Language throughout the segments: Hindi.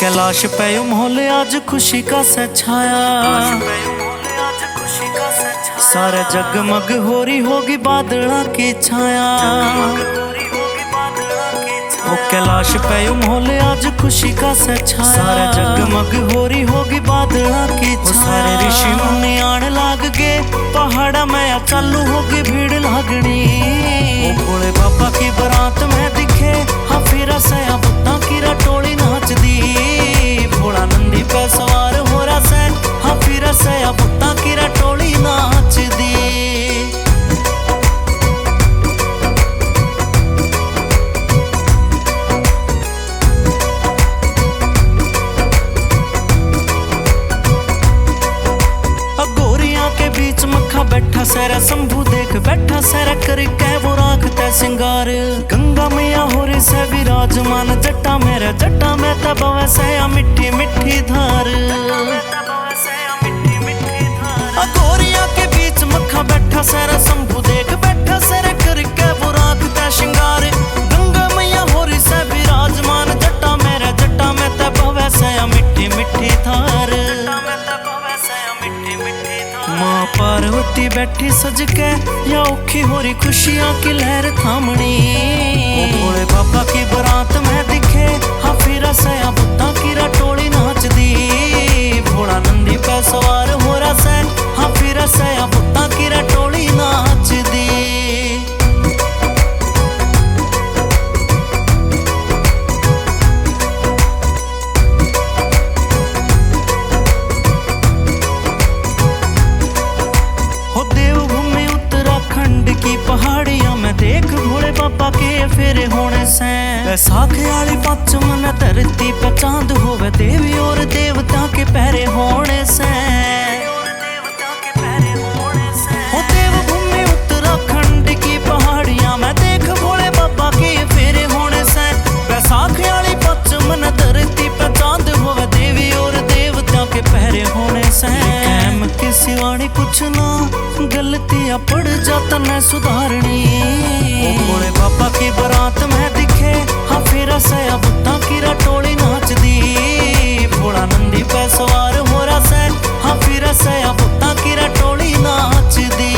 कैलाश पे मोहल्ले आज खुशी का सा छाया, सारे जगमग हो रही होगी बादलों की छाया। वो कैलाश पे मोहल्ले आज खुशी का सा छाया, सारे जगमग हो रही होगी बादलों की छाया। सारे ऋषि मुनि आने लाग गए पहाड़ा में, या चालू होगी भीड़ लागनी। वो भोले बाबा की बारात में दिखे हाफिरा से बुत्ता की रटोली नाच दी। भोला नंदी पे सवार हो रहा से हाफिरा से बुत्ता की रटोली नाच दी। बीच मक्खा बैठा सैरा शंभू देख बैठा सैरा करके वो राखता सिंगार। गंगा मैया हो रही से विराजमान जट्टा मेरा जट्टा में तब वैसे मिट्टी मिट्टी धार। गोरिया के बीच मक्खा बैठा सैरा शंभू देख बैठा सैरा करके वो राखता सिंगार। गंगा मैया हो रही से विराजमान जट्टा मेरा जट्टा में तब वैसे मिट्टी मिट्टी धार। माँ पार्वती बैठी सज के या औखी हो रही खुशियां की लहर थामनी। वो भोले बाबा की बारात में दिखे हाफिरा से बुत्ता की रटोली नाच दी। भोला नंदी पे सवार हो रहा से हाफिरा से बुत्ता की रटोली नाच दी। पहाड़ियां में देख भोले बाबा के फेरे होने से, बैसाखी वाली पच मन धरती पे चांद होवे देवी और देवता के पहरे होने से। हो देवभूमि उत्तराखंड की पहाड़ियां में देख भोले बाबा के फेरे होने से, बैसाखी वाली पच मन धरती पे चांद होवे देवी और देवता के पहरे होने से। की सिवानी कुछ ना गलतियां पड़ जाता न सुधारनी। भोले बाबा की बारात में दिखे हाफिरा से बुत्ता की रटोली नाच दी। भोला नंदी पे सवार हो रहा से हाफिरा से बुत्ता की रटोली नाच दी।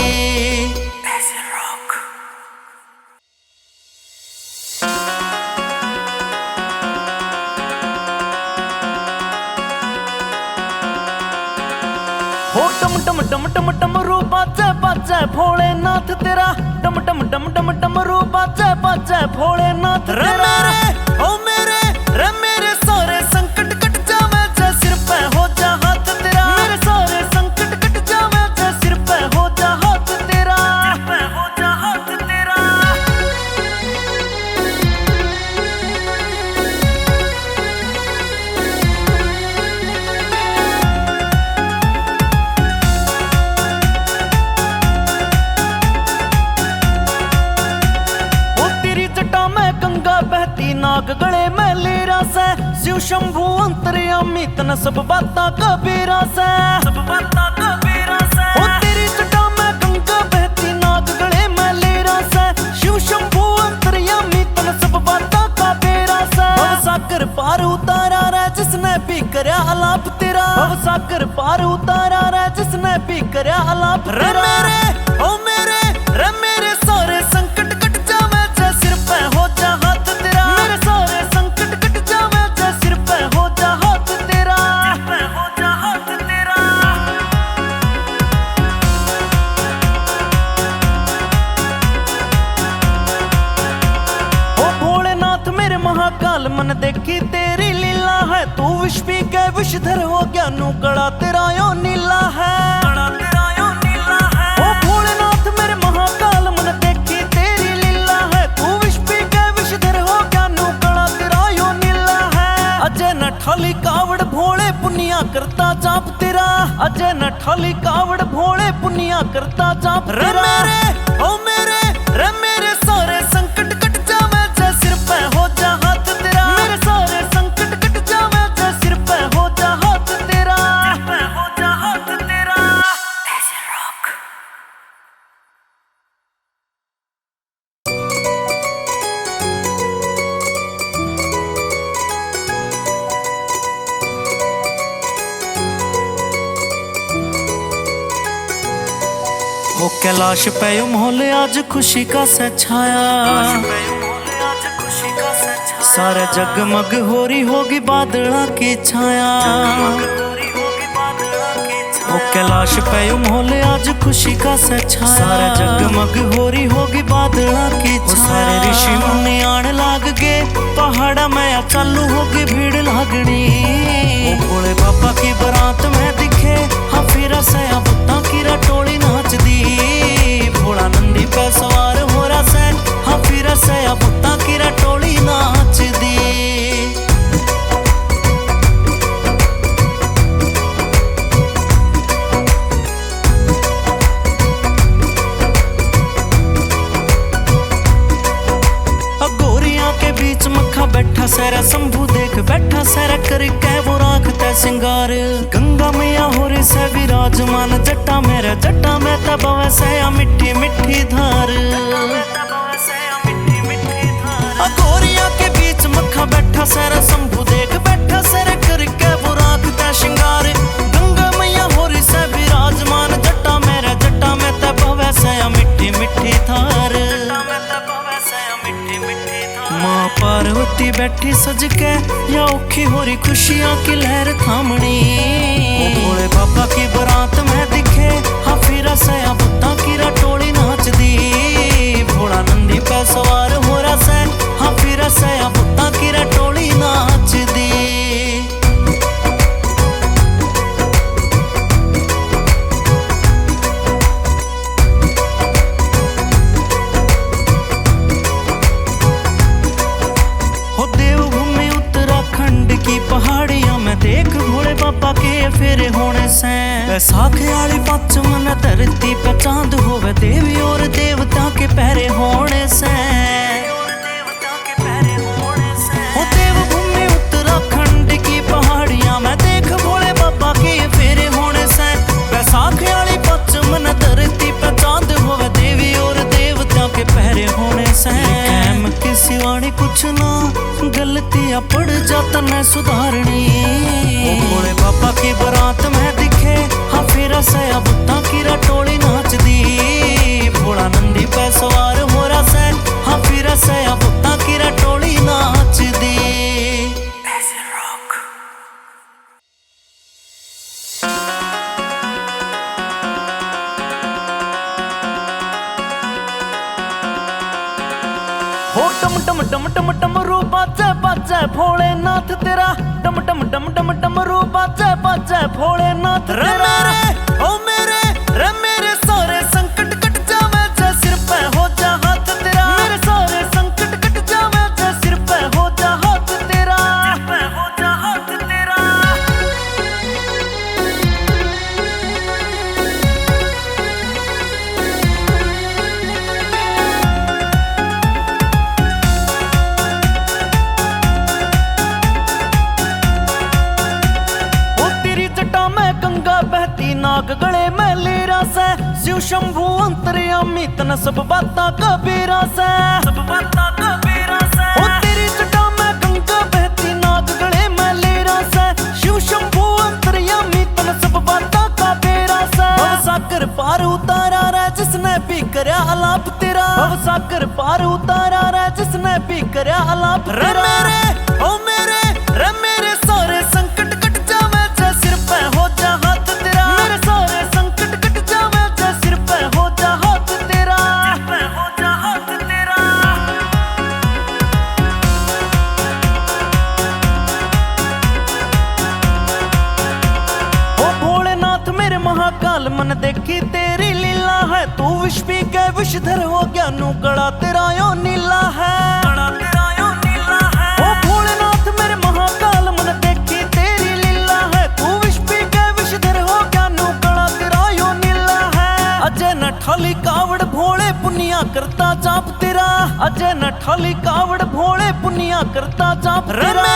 हो टम टम टम टम टम रू बाजे बाजे भोलेनाथ तेरा, टम टम टम टम टम रू बाजे बाजे भोलेनाथ तेरा। ओ मेरे रे मेरे सारे संकट कट जावे जे सिर पे हो जा हाथ तेरा। मेरे सारे संकट कट जावे जे सिर पे हो जा हाथ तेरा, सिर पे हो जा हाथ तेरा। बहती नाग गले में लेरा से, शिव शंभु अंतर्यामी तन सब बाता कबीरा से, सब बाता कबीरा से। ओ तेरी जटा में गंगा बहती नाग गले में लेरा से, शिव शंभु अंतर्यामी तन सब बाता कबीरा से। भव सागर पार उतारा रे जिसने भी करया अलाप तेरा, भव सागर पार उतारा रे जिसने भी करया अलाप तेरा। ओ मेरे रे मेरे सारे संकट कट जावे जे सिर पे हो जा हाथ तेरा। मेरे सारे संकट कट जावे जे सिर पे हो जा हाथ तेरा, सिर पे हो जा हाथ तेरा। ओ भोलेनाथ मेरे महाकाल मन देखी तेरी लीला है। तू विष पी के विषधर हो गया नू कड़ा तेरा यो नीला है, कड़ा तेरा यो नीला है। ओ भोलेनाथ मेरे महाकाल मन देखी तेरी लीला है। तू विष पी के विषधर हो गया नू कड़ा तेरा यो नीला है। अजय न ठाली कावड़ भोले पुनिया करता जाप तेरा, अजय न ठाली कावड़ भोले पुनिया करता जाप तेरा। ओ मेरे रे मेरे सारे संकट कट जावे जे सिर पे हो जा हाथ तेरा। मेरे सारे संकट कट जावे जे सिर पे हो जा हाथ तेरा, सिर पे हो जा हाथ तेरा। ऐसे रॉक वो कैलाश पे माहौल आज खुशी का सा छाया, सारा जगमग हो रही होगी बादलों की छाया। वो कैलाश पे माहौल आज खुशी का सा छाया, सारा जगमग हो रही होगी बादलों की छाया। सारे ऋषि मुनि आने लाग गए पहाड़ा में या चालू होगी भीड़ लागनी। वो भोले बाबा की बारात में दिखे हाँ फिर से बुत्ता की रटोली नाच दी। भोला नंदी पे सवार हो रहा से हाँ फिर से बुत्ता की रटोली नाच दी। बीच मक्खा बैठा सैरा शंभू देख बैठा सैरा करके वो राखता सिंगार। गंगा मैया हो रे से विराजमान जट्टा मेरा जट्टा में तब वैसे मिट्टी मिट्टी धार। गोरिया के बीच मक्खा बैठा सैरा शंभू देख बैठा सैरा करके वो राखता सिंगार। गंगा मैया हो रे से विराजमान जट्टा मेरा जट्टा में तब वैसे मिट्टी मिट्टी धार। माँ पार्वती बैठी सज के या औखी हो रही खुशियां की लहर थामनी। वो भोले बाबा की बारात में दिखे हाँ फिर से बुत्ता की रटोली नाच दी। भोला नंदी पे सवार हो रहा से हाँ फिर से बुत्ता की रटोली नाच दी। पहाड़ियां में देख भोले बाबा के फेरे होने से। बैसाखी वाली पच मन धरती पे चांद होवे देवी और देवता के पहरे होने से। हो देवभूमि उत्तराखंड की पहाड़ियां में देख भोले बाबा के फेरे होने से। बैसाखी वाली पच मन धरती पे चांद होवे देवी और देवता के पहरे होने से। की सिवानी कुछ ना गलतियां पड़ जाता न सुधारनी। भोले बाबा की बारात में दिखे हाँ फिर से बुत्ता की रटोली नाच दी। भोला नंदी पे सवार हो रहा से हाँ फिर से बुत्ता की रटोली नाच दी। हो टम टम टम टम टम रू बाजे बाजे भोलेनाथ तेरा। टम टम टम टम टम रू बाजे बाजे भोलेनाथ तेरा। रे मेरे सारे संकट कट जावे जे सिर पे हो जा हाथ तेरा। मेरे सारे संकट कट जावे जे सिर पे हो जा हाथ तेरा। सिर पे हो जा हाथ तेरा। बहती नाग गले में लेरा से शिव शंभु अंतर्यामी तन सब बाता कबीरा से। सब बाता कबीरा से ओ तेरी जटा में गंगा बहती नाग गले में लेरा से। शिव शंभु अंतर्यामी तन सब बाता कबीरा से। भव सागर पार उतारा रे जिसने भी करया अलाप तेरा। भव सागर पार उतारा रे जिसने भी करया अलाप तेरा। रे मेरे सारे संकट कट जावे जे सिर पे हो जा हाथ तेरा। मेरे सारे संकट कट जावे जे सिर पे हो जा हाथ तेरा। सिर पे हो जा हाथ तेरा। ओ भोलेनाथ मेरे महाकाल मन देखी तेरी लीला है। तू विष पी के विषधर हो गया नू गड़ा तेरा यो नीला है। ठाली कावड़ भोले पुनिया करता जाप तेरा। अजय न ठाली कावड़ भोले पुनिया करता जाप तेरा।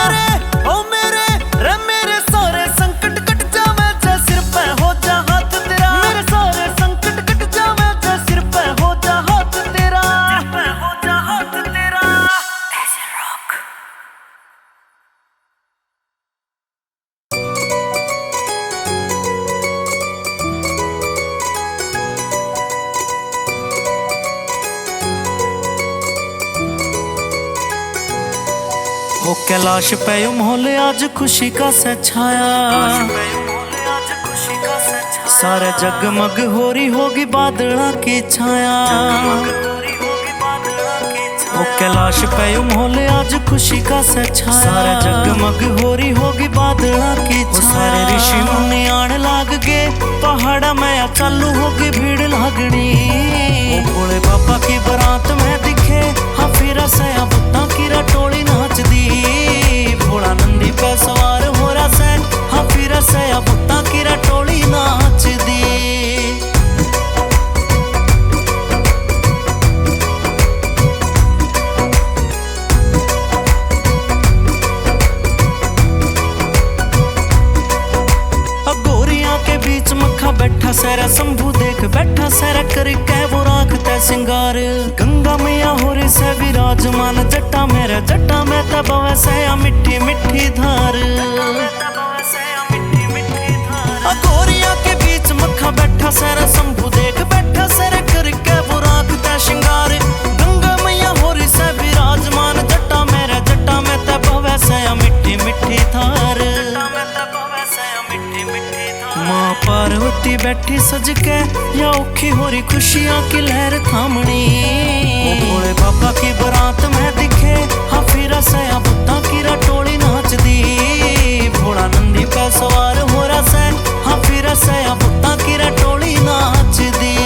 रे मेरे सारे संकट कट जावे जे सिर पे हो जा हाथ तेरा। मेरे सारे संकट कट जावे जे सिर पे हो जा हाथ तेरा। सिर पे हो जा हाथ तेरा। ऐसे रॉक कैलाश पे मोहल्ले आज खुशी का सा छाया, सारे जगमग हो रही होगी बादला की छाया। ओ कैलाश पे मोहल्ले आज खुशी का सा छाया, सारे जगमग हो रही होगी बादला की छाया। सारे ऋषि मुनि आने लाग गए पहाड़ा में या चालू होगी भीड़ लागनी। ओ भोले बाबा की बारात में दिखे हाँ फिर से बुत्ता की रटोली नाच दी। भोला नंदी पे सवार हो रहा से हाँ फिर से बुत्ता की रटोली नाच दी। बीच मक्खा बैठा सैरा शंभू देख बैठा सैरा करके वो राखता सिंगार। गंगा मैया हो रे से विराजमान जट्टा मेरा जट्टा में तब वैसे मिट्टी मिट्टी धार। गोरिया के बीच मक्खा बैठा सैरा शंभू देख बैठा सैरा करके वो राखता सिंगार। गंगा मैया हो रे से विराजमान जट्टा मेरा जट्टा में तब वैसे मिट्टी मिट्टी धार। माँ पार्वती बैठी सज के या औखी हो रही खुशियाँ की लहर थामनी। ओ भोले बाबा की बारात में दिखे हाँ फिर से बुत्ता की रटोली नाच दी। भोला नंदी पे सवार हो रहा से हाँ फिर से बुत्ता की रटोली नाच दी।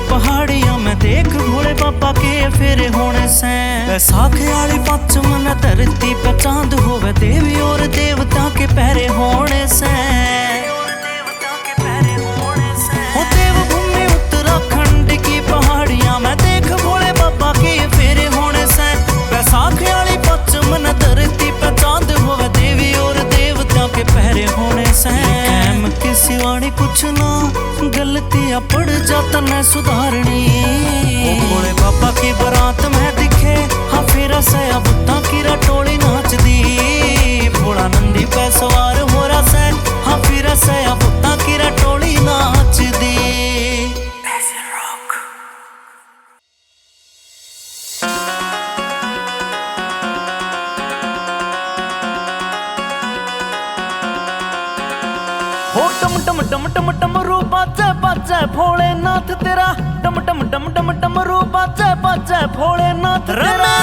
पहाड़ियां में देख भोले बाबा के फेरे होने से बैसाखी वाली पच मन धरती पे चांद होवे देवी और देवता के पहरे होने से। हो देवभूमि उत्तराखंड की पहाड़ियां में देख भोले बाबा के फेरे होने से बैसाखी वाली पच मन धरती पे चांद होवे देवी और देवता के पहरे होने से। किसी वाणी कुछ ना गलतियां पड़ जाता न सुधारनी। ओ भोले बाबा की बारात में दिखे हाँ फिर से बुत्ता की रटोली नाच दी। भोला नंदी पे सवार हो रहा से हाँ फिर से बुत्ता की रटोली नाच दी। हो टम टम टम टम टम रू बाजे बाजे भोलेनाथ तेरा टम टम टम टम टम रू बाजे बाजे भोलेनाथ तेरा।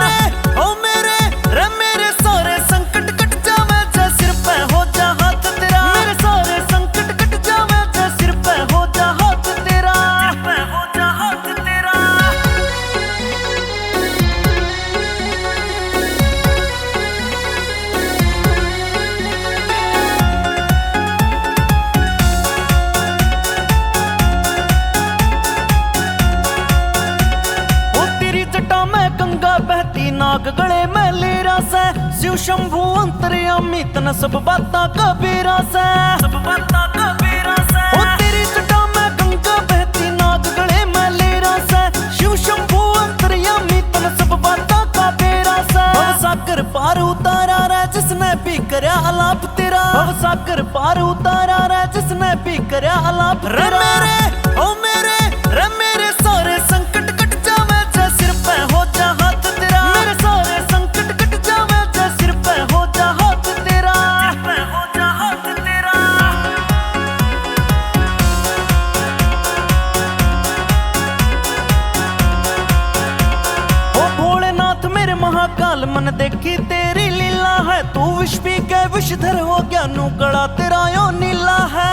रे मेरे सारे संकट कट जावे जे सिर पे हो जा हाथ तेरा। मेरे सारे संकट कट जावे जे सिर पे हो जा हाथ तेरा। सिर पे हो जा हाथ तेरा। बहती नाग गले में लेरा से शिव शंभु अंतर्यामी तन सब बाता कबीरा से। सब बाता कबीरा से ओ तेरी जटा में गंगा बहती नाग गले में लेरा से शिव शंभु अंतर्यामी तन सब बाता कबीरा से। भवसागर पार उतारा रे जिसने भी करया आलाप तेरा। भवसागर पार उतारा रे जिसने भी करया आलाप तेरा। रे मेरे सारे संकट कट जावे जे सिर पे हो जा हाथ तेरा। मेरे सारे संकट कट जावे जे सिर पे हो जा हाथ तेरा। सिर पे हो जा हाथ तेरा। ओ भोलेनाथ मेरे महाकाल मन देखी तेरी लीला है। तू विष पी के विषधर हो गया नू कड़ा तेरा यो नीला है।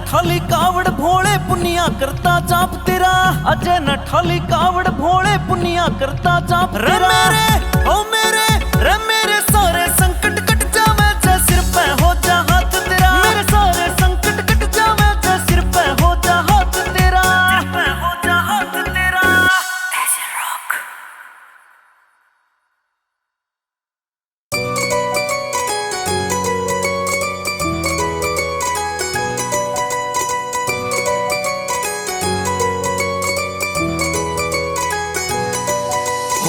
ठाली कावड़ भोले पुनिया करता जाप तेरा। अजय न ठाली कावड़ भोले पुनिया करता जाप तेरा। रे मेरे सारे संकट कट जावे जे सिर पे हो जा हाथ तेरा। मेरे सारे संकट कट जावे जे सिर पे हो जा हाथ तेरा। सिर पे हो जा हाथ तेरा। ऐसे रॉक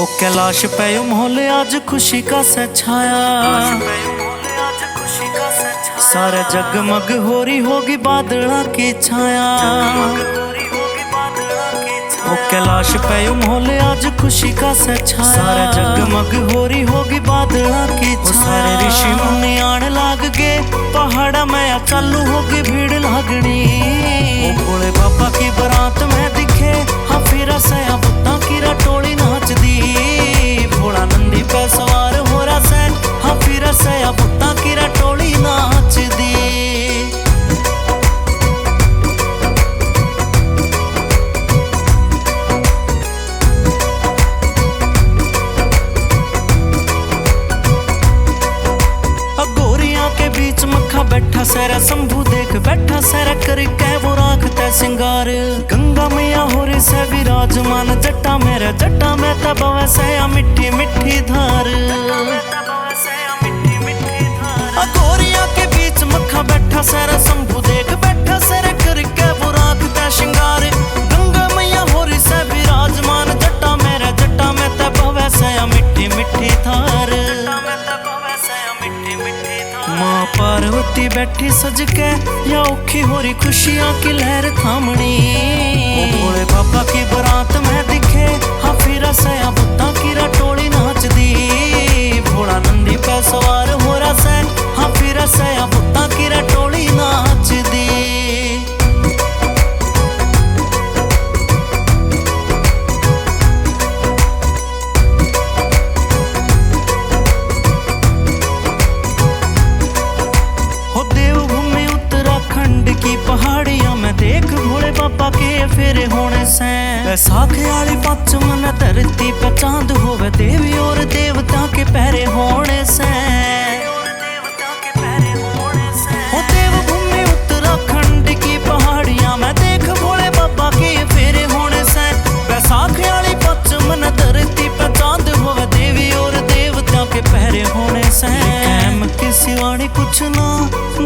ओ कैलाश पे माहौल आज खुशी का सा छाया, सारे जगमग हो रही होगी बादला की छाया। ओ कैलाश पे माहौल आज खुशी का सा छाया, सारे जगमग हो रही होगी बादला की छाया। सारे ऋषि मुनि आने लाग गए पहाड़ा में या चालू होगी भीड़ लागनी। ओ भोले बाबा की बारात में दिखे हाँ फिर से बुत्ता की रटोली नाच दी। भोला नंदी पे सवार हो रहा से हाँ फिर से बुत्ता की रटोली नाच दी। बीच मक्खा बैठा सैरा शंभू देख बैठा सैरा करके वो राखता सिंगार। गंगा मैया हो रे से विराजमान जट्टा मेरा जट्टा में तब वैसे मिट्टी मिट्टी धार। गोरिया के बीच मक्खा बैठा सैरा शंभू देख बैठा सैरा करके वो राखता सिंगार। गंगा मैया हो रे से विराजमान जट्टा मेरा जट्टा में तब वैसे मिट्टी मिट्टी धार। माँ पार्वती बैठी सज के या औखी हो रही खुशियां की लहर थामनी। ओ भोले बाबा की बारात में दिखे हाँ फिर से बुत्ता की रटोली नाच दी। भोला नंदी पे सवार हो रहा से हाँ फिर से बुत्ता की रटोली नाच दी। पहाड़ियां में देख भोले बाबा के फेरे होने से। बैसाख वाली पच मन धरती पे चांद होवे देवी और देवता के पहरे होने से। हो देवभूमि उत्तराखंड की पहाड़ियां में देख भोले बाबा के फेरे होने से। बैसाख वाली पच मन धरती पे चांद होवे देवी और देवता के पहरे होने से। कैम की सिवानी कुछ ना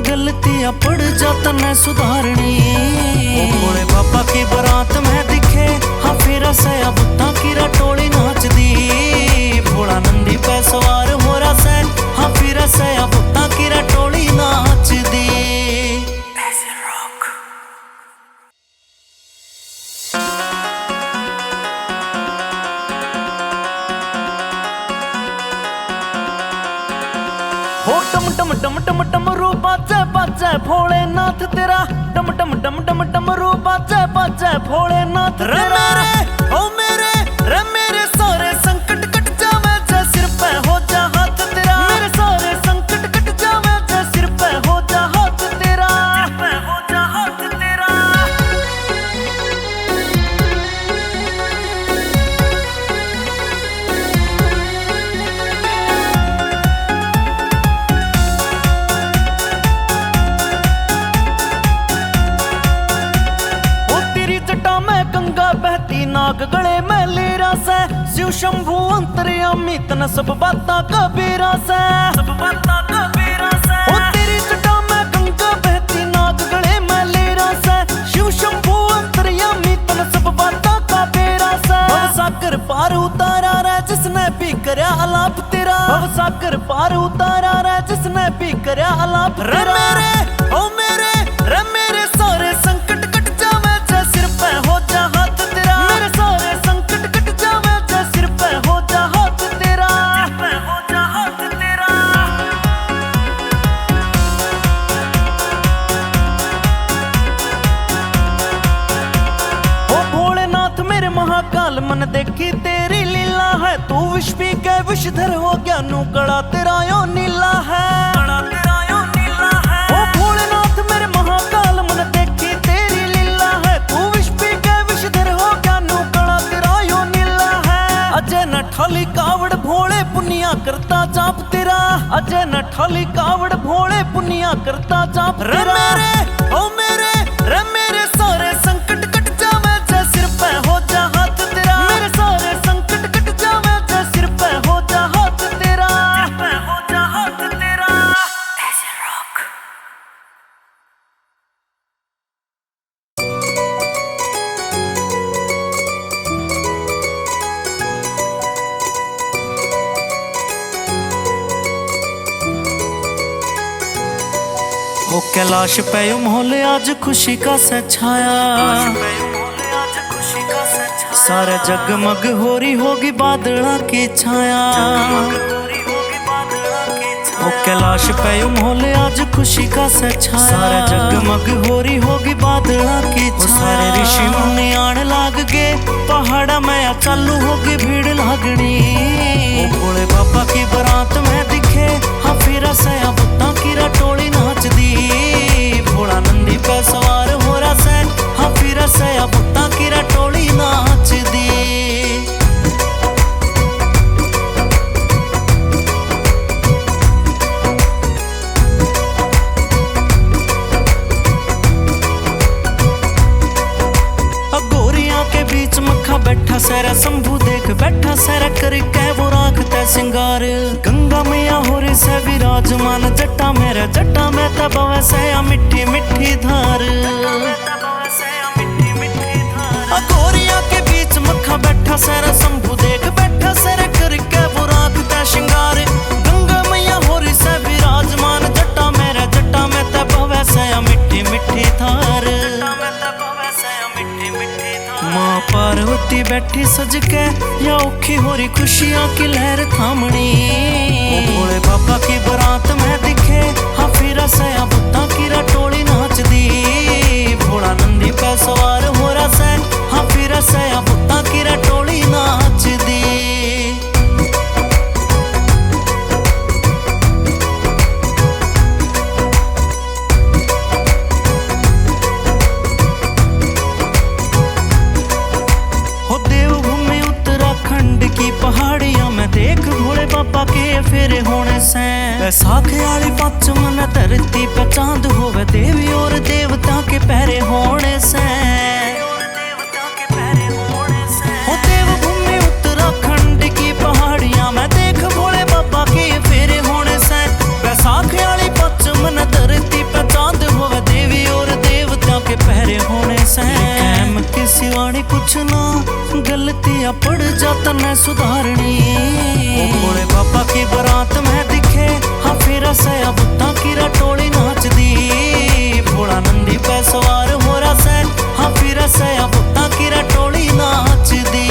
गलतियां पड़ जाता न सुधारनी। ओ भोले बाबा की बारात में दिखे हाँ फिर से बुत्ता की रटोली नाच दी। भोला नंदी पे सवार हो रहा से हाँ फिर से बुत्ता की रटोली नाच दी। हो टम टम टम टम टम रू बाजे बाजे भोलेनाथ तेरा टम टम टम टम टम रू बाजे बाजे भोलेनाथ तेरा। रे मेरे सारे संकट कट जावे जे सिर पे हो जा हाथ तेरा। मेरे सारे संकट कट जावे जे सिर पे हो जा हाथ तेरा। सिर पे हो जा हाथ तेरा। बहती नाग गले में लेरा से शिव शंभु अंतर्यामी तन सब बाता कबीरा से। सब बाता कबीरा से। ओ तेरी जटा में गंगा बहती नाग गले में लेरा से शिव शंभु अंतर्यामी तन सब बाता कबीरा से। भवसागर पार उतारा रे जिसने भी करया अलाप तेरा। भवसागर पार उतारा रे जिसने भी करया अलाप तेरा। रे मेरे सारे संकट कट जावे जे सिर पे हो जा हाथ तेरा। मेरे सारे संकट कट जावे जे सिर पे हो जा हाथ तेरा। सिर पे हो जा हाथ तेरा। ओ भोलेनाथ मेरे महाकाल मन देखी तेरी लीला है। तू विष पी के विषधर हो गया नू कड़ा तेरा यो नीला है। कड़ा तेरा यो नीला है। ओ भोलेनाथ मेरे महाकाल मन देखी तेरी लीला है। तू विष पी के विषधर हो गया नू कड़ा तेरा यो नीला है। अजय न ठाली कावड़ भोले पुनिया करता जाप तेरा। अजय न ठाली कावड़ भोले पुनिया करता जाप तेरा। रे मेरे सारे संकट कट जावे जे सिर पे हो जा हाथ तेरा। मेरे सारे संकट कट जावे जे सिर पे हो जा हाथ तेरा। सिर पे हो जा हाथ तेरा। ऐसे रॉक। ओ कैलाश पे माहौल आज खुशी का सा छाया, सारा जगमग हो रही होगी बादला की छाया। ओ कैलाश पे माहौल आज खुशी का सा छाया, सारा जगमग हो रही होगी बादला की छाया। सारे ऋषि मुनि आने लाग गए पहाड़ा में या चालू होगी भीड़ लागनी। ओ भोले बाबा की बारात में दिखे हाँ फिर सया बुत्ता की रटोली नाच दी। भोला नंदी पे सवार हो रहा से हाँ फिर सया बुत्ता की रटोली नाच दी। बीच मक्खा बैठा सैरा शंभू देख बैठा सैरा करके वो राखता सिंगार। गंगा मैया हो रही से विराजमान जट्टा मेरा जट्टा में तब वैसे मिट्टी मिट्टी धार। गोरिया के बीच मक्खा बैठा सैरा शंभू देख बैठा सैरा करके वो राखता सिंगार। गंगा मैया हो रही से विराजमान जट्टा मेरा जट्टा में तब वैसे मिट्टी मिट्टी धार। माँ पार्वती बैठी सज के या औखी हो रही खुशियाँ की लहर थामनी। भोले बाबा की बारात में दिखे हाँ फिर सया बुत्ता की रटोली नाच दी। भोला नंदी पे सवार हो रहा से हाँ फिर सया बुत्ता की रटोली नाच दी। पहाड़ियां में देख भोले बाबा के फेरे होने से। बैसाखी वाली पच मन धरती पे चांद होवे देवी और देवता के पहरे होने से। ओ देवभूमि उत्तराखंड की पहाड़ियां में देख भोले बाबा के फेरे होने से। बैसाखी वाली पच मन धरती पे चांद होवे देवी और देवता के पहरे होने से। कैम की सिवानी कुछ ना गलतियां पड़ जाता न सुधारनी। भोले बाबा की बारात में दिखे हाँ फिर सया बुत्ता की रटोली नाच दी। भोला नंदी पे सवार हो रहा से हाँ फिर सया बुत्ता की रटोली नाच दी।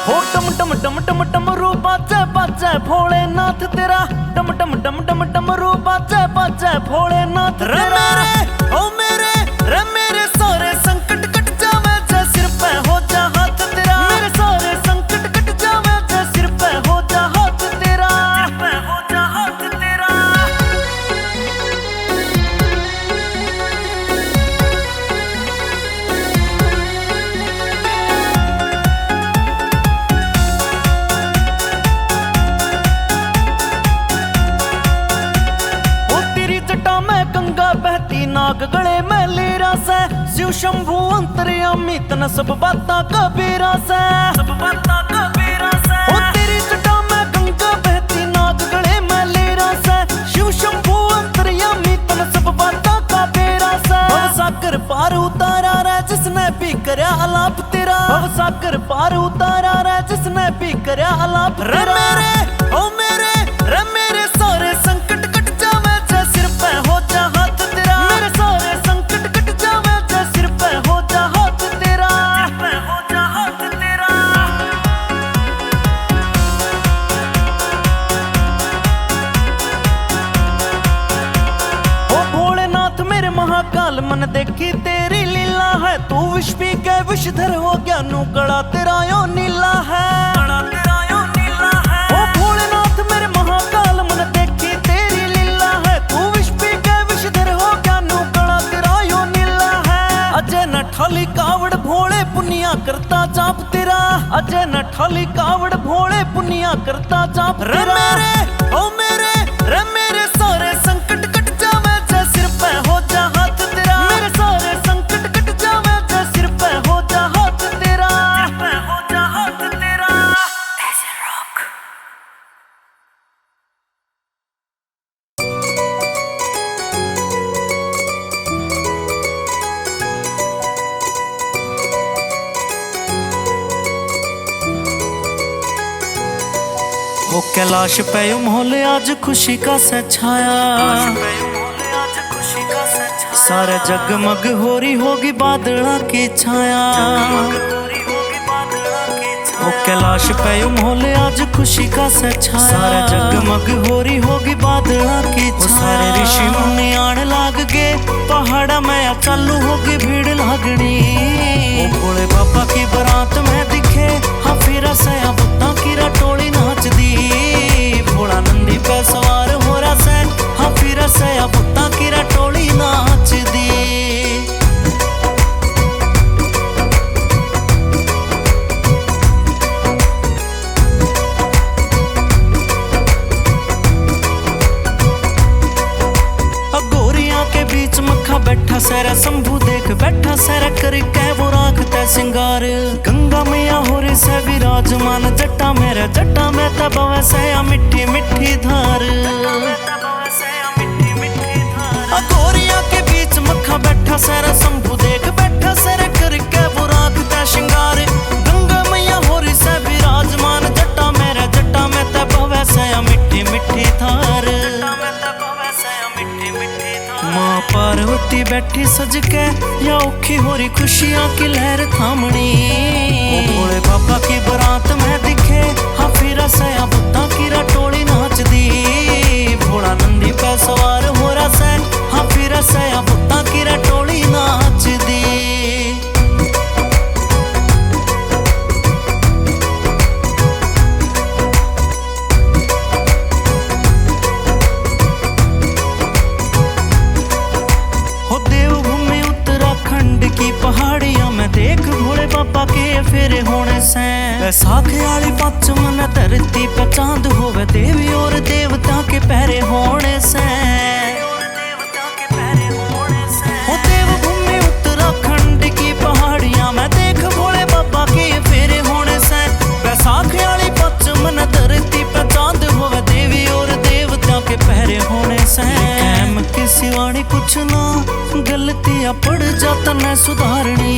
हो टम टम टम टम टम रू बाजे बाजे भोलेनाथ तेरा। टम टम टम टम टम रू बाजे बाजे भोलेनाथ तेरा। ओ मेरे रे मेरे सारे संकट कट जावे जे सिर पे हो जा हाथ तेरा। मेरे सारे संकट कट जावे जे सिर पे हो जा हाथ तेरा। सिर पे हो जा हाथ तेरा। बहती नाग गले में लेरा से शिव शंभु अंतर्यामी तन सब बाता कबीरा से। सब बाता कबीरा से। ओ तेरी जटा में गंगा बहती नाग गले में लेरा से शिव शंभु अंतर्यामी तन सब बाता कबीरा से। भव सागर पार उतारा रे जिसने भी करया अलाप तेरा। भव सागर पार उतारा रे जिसने भी करया अलाप तेरा। मेरे ओ मेरे रे मेरे सारे संकट कट जावे जे सिर पे हो जा हाथ तेरा। मेरे सारे संकट कट जावे जे सिर पे हो जा हाथ तेरा। सिर पे हो जा हाथ तेरा। ओ भोलेनाथ मेरे महाकाल मन देखी तेरी लीला है। तू विष पी के विषधर हो गया नू गड़ा तेरा यो नीला है। गड़ा तेरा यो नीला है। ओ भोलेनाथ मेरे महाकाल मन देखी तेरी लीला है। तू विष पी के विषधर हो गया नू गड़ा तेरा यो नीला है। अजय न ठाली कावड़ भोले पुनिया करता जाप तेरा। अजय न ठाली कावड़ भोले पुनिया करता जाप तेरा। मेरे ओ मेरे रे मेरे सारे संकट कट जावे जे सिर पे हो जा हाथ तेरा। मेरे सारे संकट कट जावे जे सिर पे हो जा हाथ तेरा। सिर पे हो जा हाथ तेरा। कैलाश पे माहौल आज खुशी का सा छाया, सारे जगमग हो रही होगी बादला की छाया। वो कैलाश पे माहौल आज खुशी का सा छाया, सारे जगमग हो रही होगी बादला की छाया। सारे ऋषि मुनि आने लाग गए पहाड़ा में, चालू होगी भीड़ लागनी। वो भोले बाबा की बारात में दिखे हाँ फिर से बुत्ता की रटोली नाच दी। भोला नंदी पे सवार हो रहा से हाँ फिर से बुत्ता की रटोली नाच दी। बीच मक्खा बैठा सैरा शंभू देख बैठा सैरा करके वो राखता सिंगार। गंगा मैया हो रही से विराजमान जट्टा मेरा जट्टा में तब वैसे मिट्टी मिट्टी धार। गोरिया के बीच मक्खा बैठा सैरा शंभू देख बैठा सैरा करके वो राखता सिंगार। गंगा मैया हो रही से विराजमान जट्टा मेरा जट्टा में तब वैसे मिट्टी मिट्टी धार। माँ पार्वती बैठी सज के या औखी हो रही खुशियाँ की लहर थामनी। भोले बाबा की बारात में दिखे हाँ फिर से बुत्ता की रटोली नाच दी। भोला नंदी पे सवार हो रहा से हाँ फिर से बुत्ता की रटोली नाच दी। पहाड़ियां में देख भोले बाबा के फेरे होने से, बैसाख आली पच मन धरती पे चांद होवे देवी और देवता के पहरे होने से। हो देवभूमि उत्तराखंड की पहाड़ियां में देख भोले बाबा के फेरे होने से, बैसाख आली पच मन धरती पे चांद होवे देवी और देवता के पहरे होने से। कैम की सिवानी कुछ ना गलतियां पड़ जाता न सुधारनी।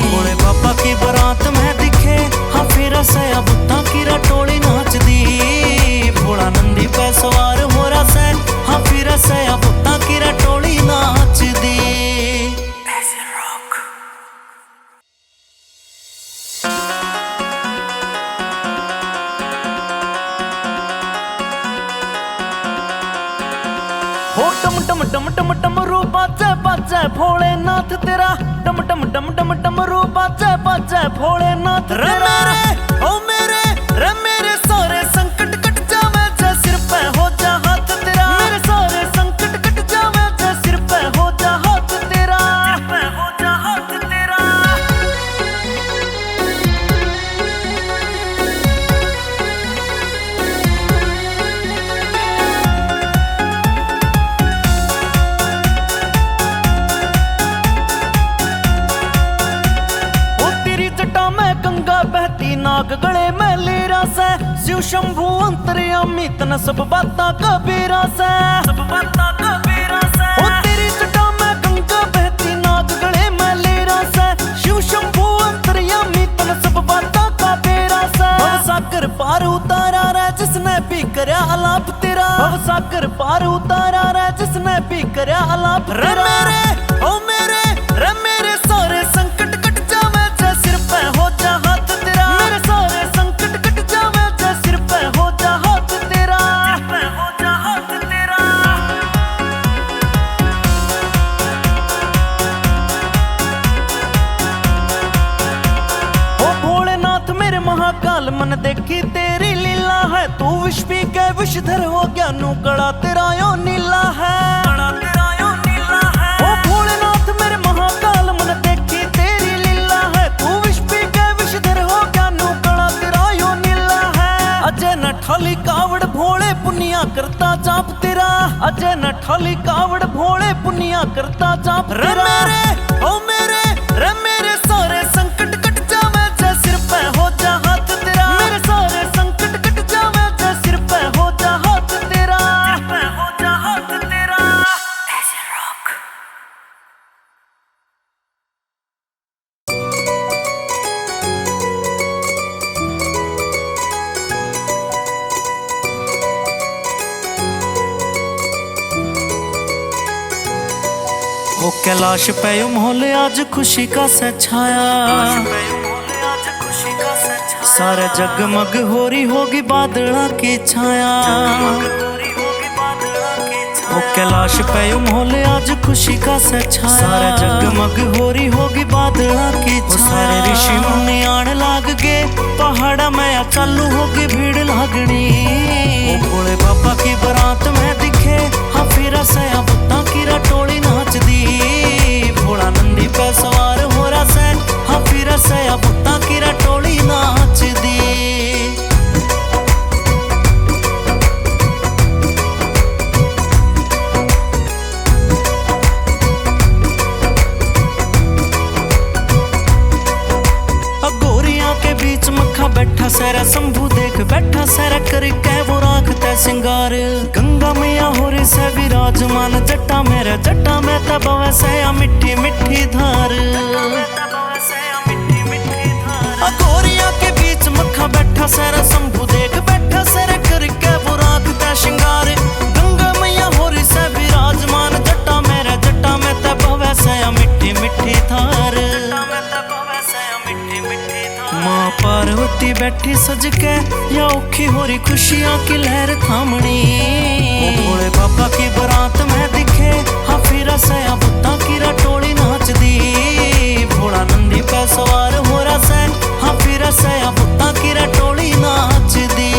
भोले बाबा की बारात में दिखे हाँ फिर से बुत्ता की रटोली नाच दी। भोला नंदी पे सवार हो रहा से हाँ फिर से बुत्ता की रटोली नाच दी। हो टम टम टम टम टम रू बाजे बाजे भोलेनाथ तेरा, टम टम टम टम टम रू बाजे बाजे भोलेनाथ तेरा। रे मेरे सारे संकट कट जावे जे सिर पे हो जा हाथ तेरा। मेरे सारे संकट कट जावे जे सिर पे हो जा हाथ तेरा, सिर पे हो जा हाथ तेरा। बहती नाग गले में लेरा से, शिव शंभु अंतर्यामी तन सब बाता कबीरा से, सब बाता कबीरा से। ओ तेरी जटा में गंगा बहती नाग गले में लेरा से, शिव शंभु अंतर्यामी तन सब बाता कबीरा से। भव सागर पार उतारा रे जिसने भी करया अलाप तेरा, भव सागर पार उतारा रे जिसने भी करया अलाप तेरा। रे मेरे सारे संकट कट जावे जे सिर पे हो जा हाथ तेरा। मेरे सारे संकट कट जावे जे सिर पे हो जा हाथ तेरा, सिर पे हो जा हाथ तेरा। ओ भोलेनाथ मेरे महाकाल मन देखी तेरी लीला है। तू विष पी के विषधर हो गया नू कड़ा तेरा यो नीला है, कड़ा तेरा यो नीला है। ओ भोलेनाथ मेरे महाकाल मन देखी तेरी लीला है। तू विष पी के विषधर हो गया नू कड़ा तेरा यो नीला है। अजय न ठाली कावड़ भोले पुनिया करता जाप तेरा, अजय न ठाली कावड़ भोले पुनिया करता जाप तेरा। रे मेरे सारे संकट कट जावे जे सिर पे हो जा हाथ तेरा। मेरे सारे संकट कट जावे जे सिर पे हो जा हाथ तेरा, सिर पे हो जा हाथ तेरा। ओ कैलाश पे माहौल आज खुशी का सा छाया, सारे जगमग हो रही होगी बादला की छाया। ओ कैलाश पे माहौल आज खुशी का सा छाया, सारे जगमग हो रही होगी बादला की छाया। सारे ऋषि मुनि आने लाग गए पहाड़ा में चालू होगी भीड़ लागनी। ओ भोले बाबा की बारात में दिखे हाँ फिर से बुत्ता की रटोली नाच दी। भोला नंदी पे सवार हो रहा से हाँ फिर से बुत्ता की रटोली नाच दी। बीच मक्खा बैठा सैरा शंभू देख बैठा सैरा करके वो राखता सिंगार। गंगा मैया हो रही से विराजमान जट्टा मेरा जट्टा में तब वैसे मिट्टी मिट्टी धार। गोरिया के बीच मक्खा बैठा सैरा शंभू देख बैठा सैरा करके वो राखता सिंगार। गंगा मैया हो रही से विराजमान जट्टा मेरा जट्टा में तब वैसे मिट्टी मिट्टी धार। माँ पार्वती बैठी सज के या औखी हो रही खुशियाँ की लहर थामनी। भोले बाबा की बारात में दिखे हाँ फिर से बुत्ता की रटोली नाच दी। भोला नंदी पे सवार हो रहा से हाँ फिर से बुत्ता की रटोली नाच दी।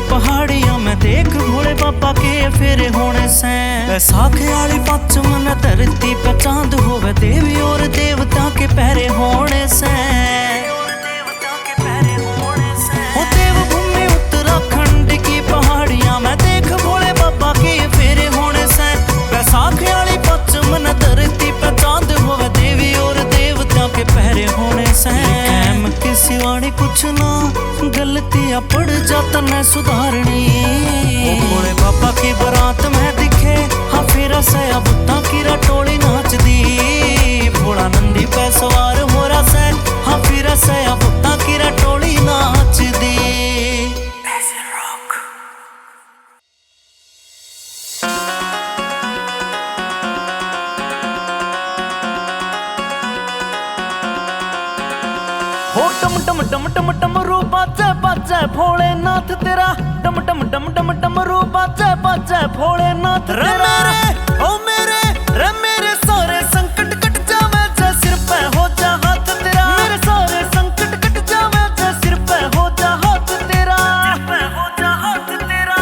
पहाड़ियां में देख भोले बाबा के फेरे होने से। बैसाखी वाली पच मन धरती पे चांद होवे देवी और देवता के पहरे होने से। हो देवभूमि उत्तराखंड की पहाड़ियां में देख भोले बाबा के फेरे होने से। बैसाखी वाली पच मन धरती पे चांद होवे देवी और देवता के पहरे होने से। की सिवानी कुछ ना गलतियां पड़ जाता न सुधारनी। भोले बाबा की बारात में दिखे हाँ फिर से बुत्ता की रटोली नाच दी। भोला नंदी पे सवार हो रहा से हाँ फिर से बुत्ता की रटोली नाच दी। हो डम डम डम डम डमरू बाजे बाजे भोलेनाथ तेरा। डम डम डम डम डमरू बाजे बाजे भोलेनाथ तेरा। रे मेरे सारे संकट कट जावे जे सिर पे हो जा हाथ तेरा। मेरे सारे संकट कट जावे जे सिर पे हो जा हाथ तेरा। सिर पे हो जा हाथ तेरा।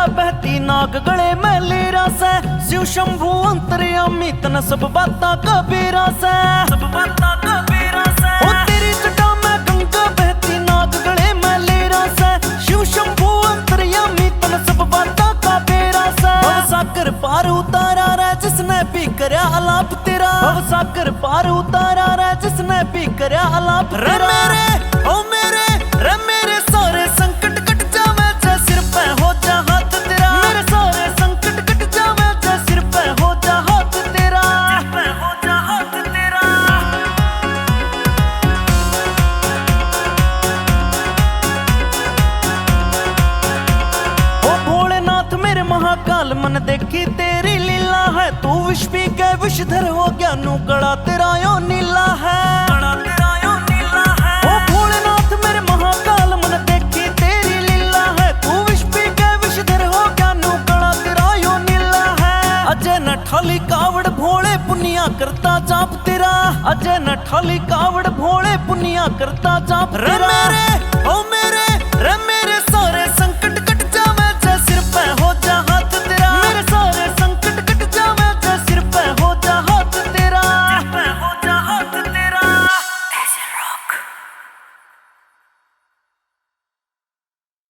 बहती नाग गले में लेरा से। शिव शंभु अंतर्यामी तन सब बाता कबीरा से। सब बाता कबीरा से। ओ तेरी जटा में गंगा बहती नाग गले में लेरा से। शिव शंभु अंतर्यामी तन सब बाता कबीरा से। भव सागर पार उतारा रे जिसने भी करया अलाप तेरा। भव सागर पार उतारा रे जिसने भी करया अलाप तेरा। रे मेरे सारे संकट कट जावे जे सिर पे हो जा हाथ तेरा। मेरे सारे संकट कट जावे जे सिर पे हो जा हाथ तेरा। सिर पे हो जा हाथ तेरा। ओ भोलेनाथ मेरे महाकाल मन देखी तेरी लीला है। तू विष पी के विषधर हो गया नू गड़ा तेरा यो नीला है। गड़ा तेरा यो नीला है। ओ भोलेनाथ मेरे महाकाल मन देखी तेरी लीला है। तू विष पी के विषधर हो गया नू गड़ा तेरा यो नीला है। अजय न ठाली कावड़ भोले पुनिया करता जाप तेरा। अजय न ठाली कावड़ भोले पुनिया करता जाप तेरा। रे मेरे सारे